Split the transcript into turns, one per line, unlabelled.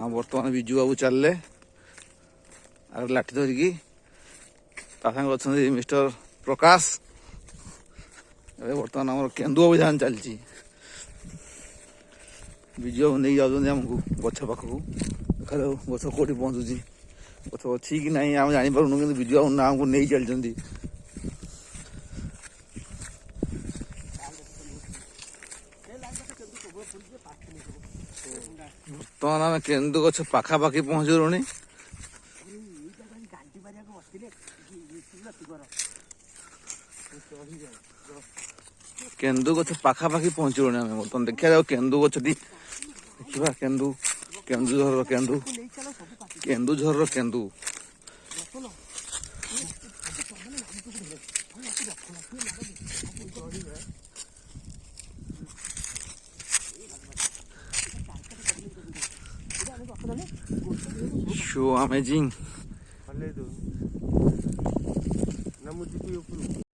हाँ बर्तमान विजु बाबू चलले आर लाठी धरिकी अच्छा मिस्टर प्रकाश ए बर्तमान आम केन्दु अभियान चलती विजु बाबू नहीं जाऊँ आमको गछ पाखक देखा गछ कौटी पहुँचुची गछ अच्छी कि ना आम जापारूँ कि विजु बाबू ना आमको नहीं चलती बर्तमान आम केन्दु गछ पाखापाखि पहुँचलुणी केन्दु गछ पाखापाखि पहुँचलुणी आम बर्तमान देखा जाओ केन्दु गछ देखा केन्दु केन्दुझर केन्दु केन्दुझर केन्दु so amazing